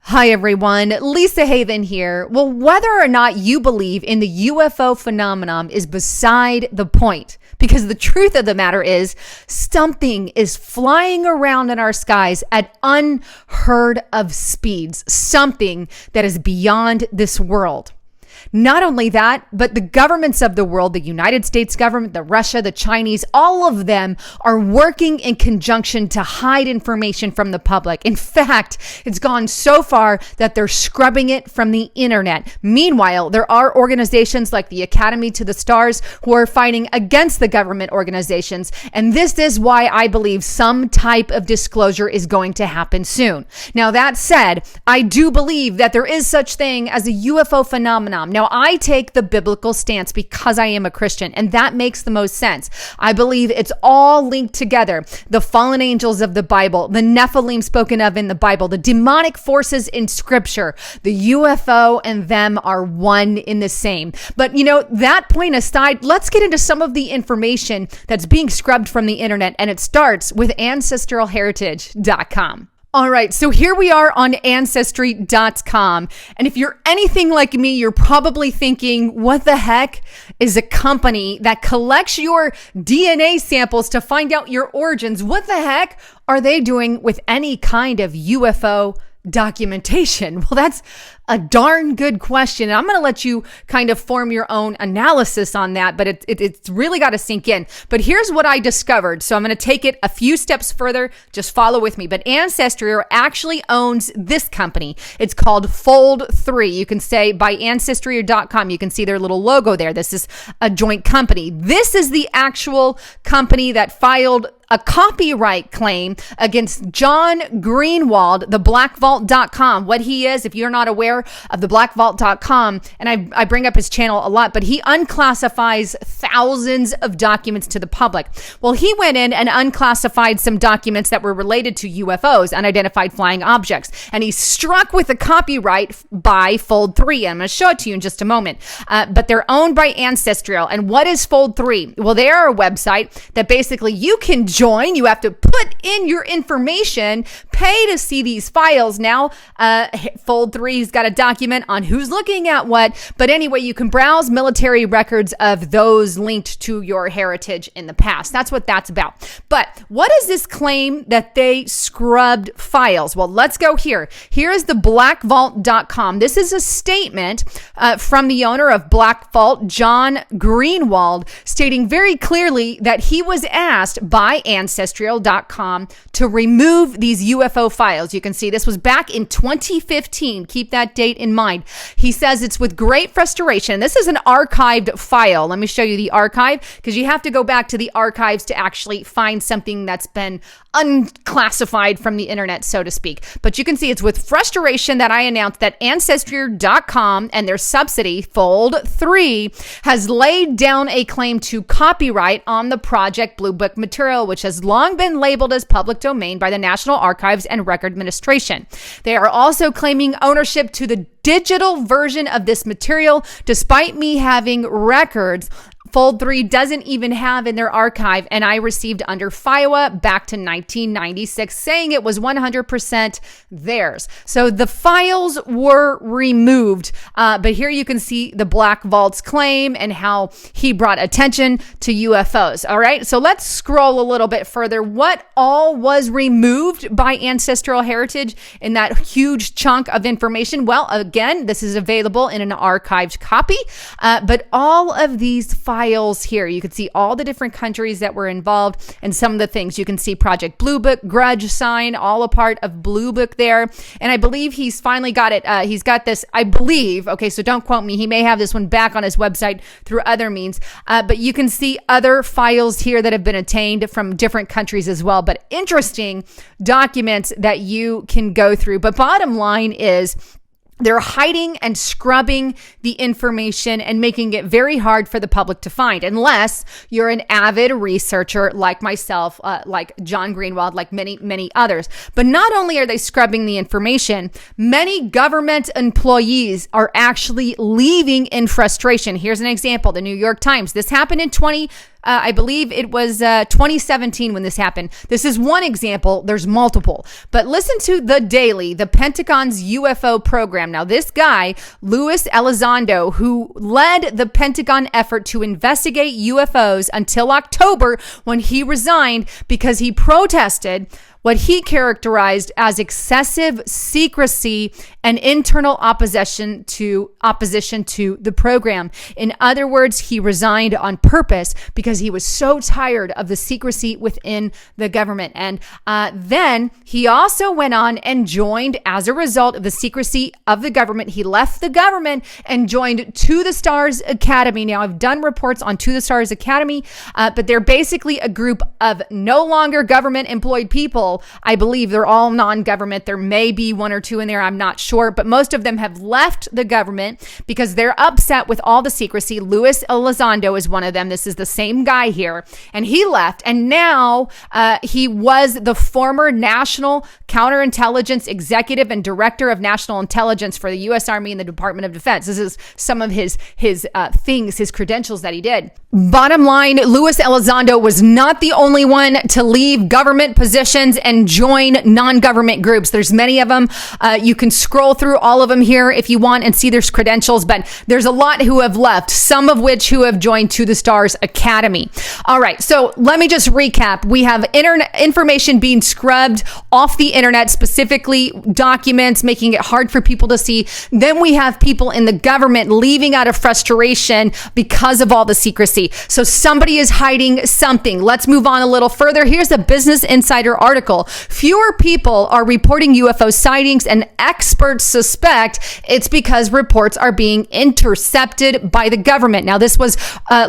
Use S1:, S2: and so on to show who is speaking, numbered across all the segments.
S1: Hi everyone, Lisa Haven here. Well, whether or not you believe in the UFO phenomenon is beside the point, because the truth of the matter is something is flying around in our skies at unheard of speeds, something that is beyond this world. Not only that, but the governments of the world, the United States government, the Russia, the Chinese, all of them are working in conjunction to hide information from the public. In fact, it's gone so far that they're scrubbing it from the internet. Meanwhile, there are organizations like the Academy to the Stars who are fighting against the government organizations. And this is why I believe some type of disclosure is going to happen soon. Now, that said, I do believe that there is such thing as a UFO phenomenon. Now, I take the biblical stance because I am a Christian, and that makes the most sense. I believe it's all linked together. The fallen angels of the Bible, the Nephilim spoken of in the Bible, the demonic forces in Scripture, the UFO and them are one in the same. But, that point aside, let's get into some of the information that's being scrubbed from the internet, and it starts with ancestralheritage.com. All right, so here we are on Ancestry.com. And if you're anything like me, you're probably thinking, what the heck is a company that collects your DNA samples to find out your origins? What the heck are they doing with any kind of UFO documentation? Well, that's a darn good question. And I'm going to let you kind of form your own analysis on that, but it's really got to sink in. But here's what I discovered. So I'm going to take it a few steps further. Just follow with me. But Ancestry actually owns this company. It's called Fold3. You can say by Ancestry.com, you can see their little logo there. This is a joint company. This is the actual company that filed a copyright claim against John Greenwald, the blackvault.com. What he is, if you're not aware of the blackvault.com, and I bring up his channel a lot, but he unclassifies thousands of documents to the public. Well, he went in and unclassified some documents that were related to UFOs, unidentified flying objects, and he struck with a copyright by Fold3. I'm going to show it to you in just a moment. But they're owned by Ancestral. And what is Fold3? Well, they are a website that basically you can join. You have to put in your information, pay to see these files. Now, Fold3's got a document on who's looking at what. But anyway, you can browse military records of those linked to your heritage in the past. That's what that's about. But what is this claim that they scrubbed files? Well, let's go here. Here is the blackvault.com. This is a statement from the owner of Black Vault, John Greenwald, stating very clearly that he was asked by Ancestral.com to remove these UFO files. You can see this was back in 2015. Keep that date in mind. He says it's with great frustration. This is an archived file. Let me show you the archive, because you have to go back to the archives to actually find something that's been unclassified from the internet, so to speak. But you can see it's with frustration that I announced that Ancestry.com and their subsidy, Fold3, has laid down a claim to copyright on the Project Blue Book material, which has long been labeled as public domain by the National Archives and Record Administration. They are also claiming ownership to the digital version of this material, despite me having records Fold3 doesn't even have in their archive, and I received under FIWA back to 1996 saying it was 100% theirs. So the files were removed, but here you can see the Black Vault's claim and how he brought attention to UFOs. All right, so let's scroll a little bit further. What all was removed by Ancestral Heritage in that huge chunk of information? Well, again, this is available in an archived copy, but all of these files here, you can see all the different countries that were involved and some of the things. You can see Project Blue Book, Grudge Sign, all a part of Blue Book there. And I believe he's finally got it. He's got this, I believe. Okay, so don't quote me. He may have this one back on his website through other means. But you can see other files here that have been obtained from different countries as well. But interesting documents that you can go through. But bottom line is, they're hiding and scrubbing the information and making it very hard for the public to find, unless you're an avid researcher like myself, like John Greenwald, like many, many others. But not only are they scrubbing the information, many government employees are actually leaving in frustration. Here's an example, the New York Times. This happened in 2015. I believe it was 2017 when this happened. This is one example. There's multiple. But listen to The Daily, the Pentagon's UFO program. Now, this guy, Luis Elizondo, who led the Pentagon effort to investigate UFOs until October when he resigned because he protested what he characterized as excessive secrecy and internal opposition to the program. In other words, he resigned on purpose because he was so tired of the secrecy within the government. And then he also went on and joined, as a result of the secrecy of the government, he left the government and joined To the Stars Academy. Now, I've done reports on To the Stars Academy, but they're basically a group of no longer government employed people. I believe they're all non-government. There may be one or two in there, I'm not sure, but most of them have left the government because they're upset with all the secrecy. Luis Elizondo is one of them. This is the same guy here, and he left, and now he was the former National Counterintelligence Executive and Director of National Intelligence for the U.S. Army and the Department of Defense. This is some of his things, his credentials that he did. Bottom line, Luis Elizondo was not the only one to leave government positions and join non-government groups. There's many of them. You can scroll through all of them here if you want and see their credentials, but there's a lot who have left, some of which who have joined To the Stars Academy. All right, so let me just recap. We have internet information being scrubbed off the internet, specifically documents, making it hard for people to see. Then we have people in the government leaving out of frustration because of all the secrecy. So somebody is hiding something. Let's move on a little further. Here's a Business Insider article. Fewer people are reporting UFO sightings, and experts suspect it's because reports are being intercepted by the government. Now, this was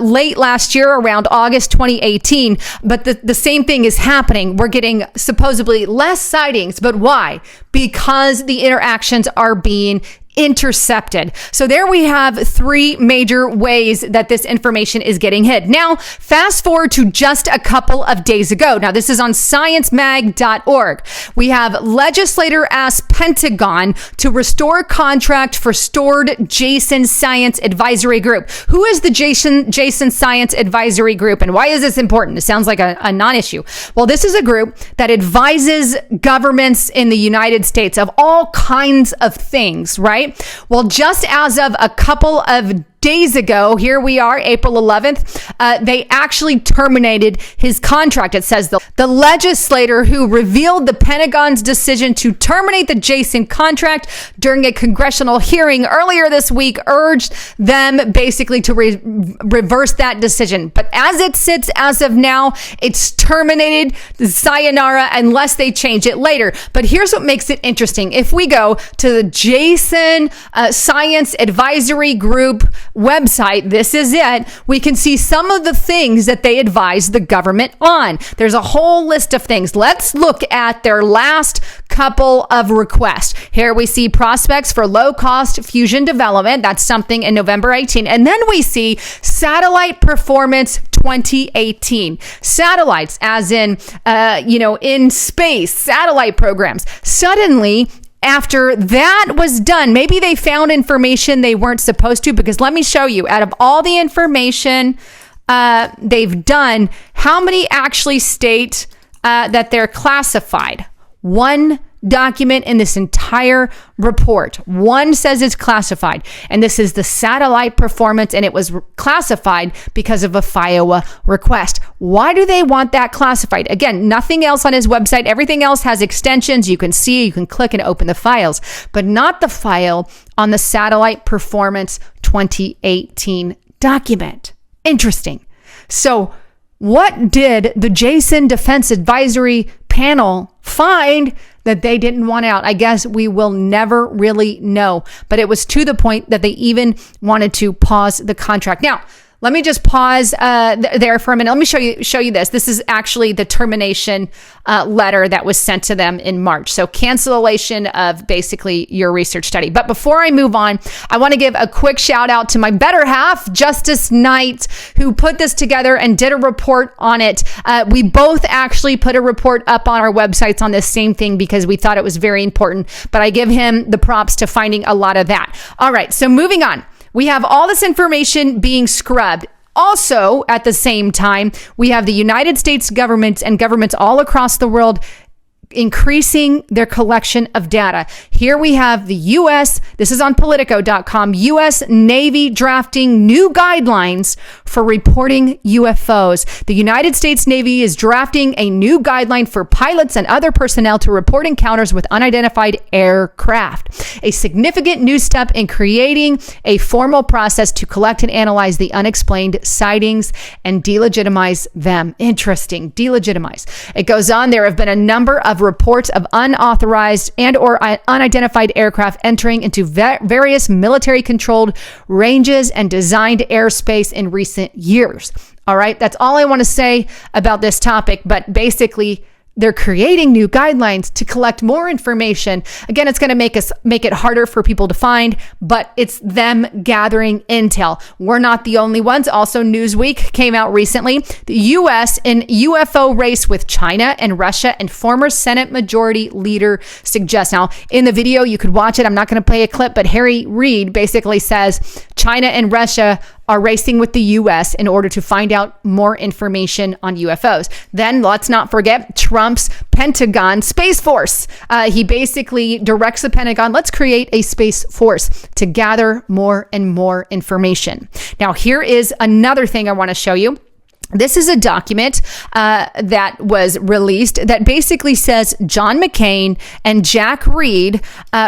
S1: late last year, around August 2018, but the same thing is happening. We're getting supposedly less sightings, but why? Because the interactions are being intercepted. So there we have three major ways that this information is getting hid. Now, fast forward to just a couple of days ago. Now, this is on sciencemag.org. We have legislator asked Pentagon to restore contract for stored Jason Science Advisory Group. Who is the Jason Science Advisory Group, and why is this important? It sounds like a non-issue. Well, this is a group that advises governments in the United States of all kinds of things, right? Well, just as of a couple of days ago, here we are, April 11th, they actually terminated his contract. It says the legislator who revealed the Pentagon's decision to terminate the Jason contract during a congressional hearing earlier this week urged them basically to reverse that decision. But as it sits as of now, it's terminated, sayonara, unless they change it later. But here's what makes it interesting. If we go to the Jason Science Advisory Group website, this is it, we can see some of the things that they advise the government on. There's a whole list of things. Let's look at their last couple of requests. Here we see prospects for low-cost fusion development. That's something in November 18. And then we see satellite performance 2018. Satellites, as in, in space, satellite programs. Suddenly, after that was done, maybe they found information they weren't supposed to, because let me show you, out of all the information they've done, how many actually state that they're classified? One document in this entire report. One says it's classified, and this is the satellite performance, and it was classified because of a FIOA request. Why do they want that classified? Again, nothing else on his website. Everything else has extensions. You can see, you can click and open the files, but not the file on the satellite performance 2018 document. Interesting. So what did the Jason Defense Advisory Panel find that they didn't want out? I guess we will never really know, but it was to the point that they even wanted to pause the contract. Now, let me just pause there for a minute. Let me show you this. This is actually the termination letter that was sent to them in March. So cancellation of basically your research study. But before I move on, I want to give a quick shout out to my better half, Justice Knight, who put this together and did a report on it. We both actually put a report up on our websites on this same thing because we thought it was very important. But I give him the props to finding a lot of that. All right, so moving on. We have all this information being scrubbed. Also, at the same time, we have the United States government and governments all across the world increasing their collection of data. Here we have the U.S., this is on Politico.com, U.S. Navy drafting new guidelines for reporting UFOs. The United States Navy is drafting a new guideline for pilots and other personnel to report encounters with unidentified aircraft. A significant new step in creating a formal process to collect and analyze the unexplained sightings and delegitimize them. Interesting. Delegitimize. It goes on. There have been a number of reports of unauthorized and or unidentified aircraft entering into various military controlled ranges and designed airspace in recent years. All right. That's all I want to say about this topic. But basically, they're creating new guidelines to collect more information. Again, it's going to make it harder for people to find, but it's them gathering intel. We're not the only ones. Also, Newsweek came out recently. The U.S. in UFO race with China and Russia, and former Senate Majority Leader suggests. Now, in the video, you could watch it. I'm not going to play a clip, but Harry Reid basically says China and Russia are racing with the U.S. in order to find out more information on UFOs. Then let's not forget Trump's Pentagon Space Force. He basically directs the Pentagon, let's create a Space Force to gather more and more information. Now, here is another thing I want to show you. This is a document that was released that basically says John McCain and Jack Reed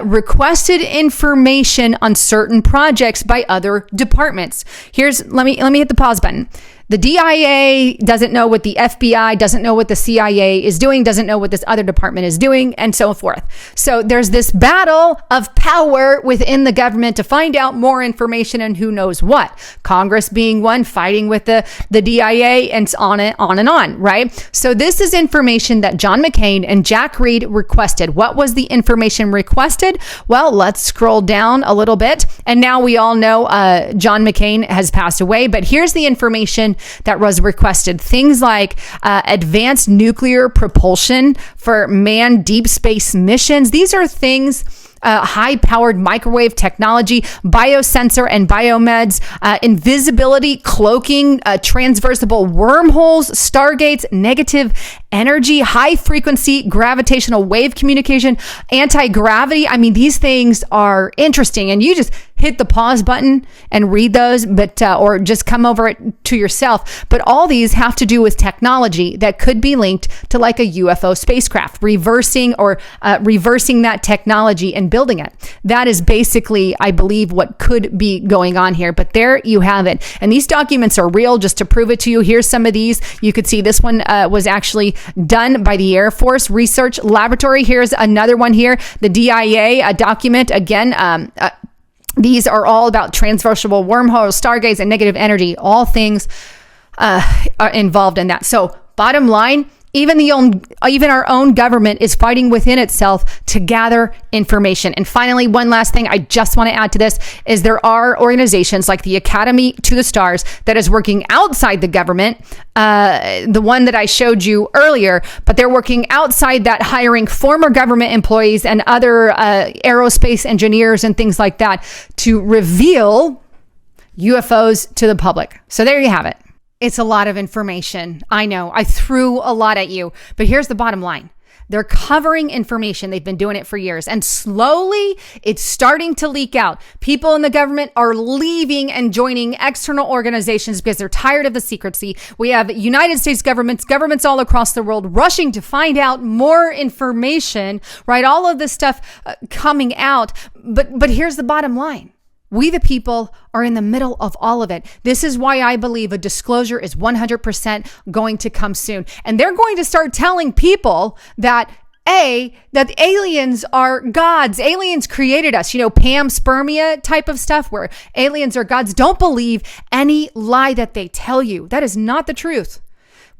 S1: requested information on certain projects by other departments. Let me hit the pause button. The DIA doesn't know what the FBI doesn't know what the CIA is doing, doesn't know what this other department is doing, and so forth. So there's this battle of power within the government to find out more information and who knows what. Congress being one, fighting with the DIA, and on and on, right? So this is information that John McCain and Jack Reed requested. What was the information requested? Well, let's scroll down a little bit. And now we all know John McCain has passed away, but here's the information that was requested. Things like advanced nuclear propulsion for manned deep space missions. These are things, high-powered microwave technology, biosensor and biomeds, invisibility, cloaking, transversible wormholes, stargates, negative energy, high-frequency gravitational wave communication, anti-gravity. I mean, these things are interesting, and you just hit the pause button and read those, but or just come over it to yourself. But all these have to do with technology that could be linked to like a UFO spacecraft, reversing that technology and building it. That is basically, I believe, what could be going on here. But there you have it. And these documents are real. Just to prove it to you, here's some of these. You could see this one was actually done by the Air Force Research Laboratory. Here's another one here. The DIA document, again, these are all about transversible wormholes, stargates, and negative energy. All things are involved in that. So bottom line, even our own government is fighting within itself to gather information. And finally, one last thing I just want to add to this is there are organizations like the Academy to the Stars that is working outside the government, the one that I showed you earlier, but they're working outside that, hiring former government employees and other aerospace engineers and things like that to reveal UFOs to the public. So there you have it. It's a lot of information. I know I threw a lot at you, but here's the bottom line. They're covering information. They've been doing it for years, and slowly it's starting to leak out. People in the government are leaving and joining external organizations because they're tired of the secrecy. We have United States governments all across the world rushing to find out more information, right? All of this stuff coming out. But here's the bottom line. We, the people, are in the middle of all of it. This is why I believe a disclosure is 100% going to come soon. And they're going to start telling people that that aliens are gods. Aliens created us, panspermia type of stuff where aliens are gods. Don't believe any lie that they tell you. That is not the truth.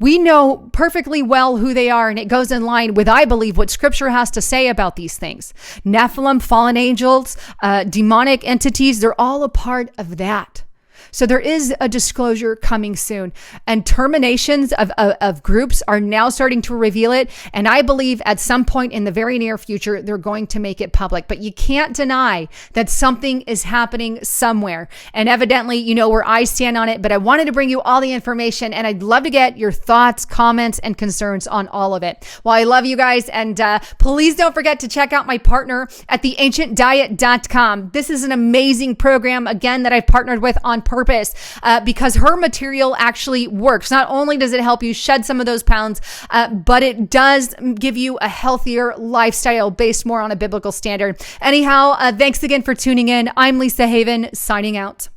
S1: We know perfectly well who they are, and it goes in line with, I believe, what scripture has to say about these things. Nephilim, fallen angels, demonic entities, they're all a part of that. So there is a disclosure coming soon, and terminations of groups are now starting to reveal it. And I believe at some point in the very near future, they're going to make it public. But you can't deny that something is happening somewhere. And evidently, you know where I stand on it, but I wanted to bring you all the information, and I'd love to get your thoughts, comments, and concerns on all of it. Well, I love you guys, and please don't forget to check out my partner at theancientdiet.com. This is an amazing program, again, that I've partnered with on purpose because her material actually works. Not only does it help you shed some of those pounds, but it does give you a healthier lifestyle based more on a biblical standard. Anyhow, thanks again for tuning in. I'm Lisa Haven, signing out.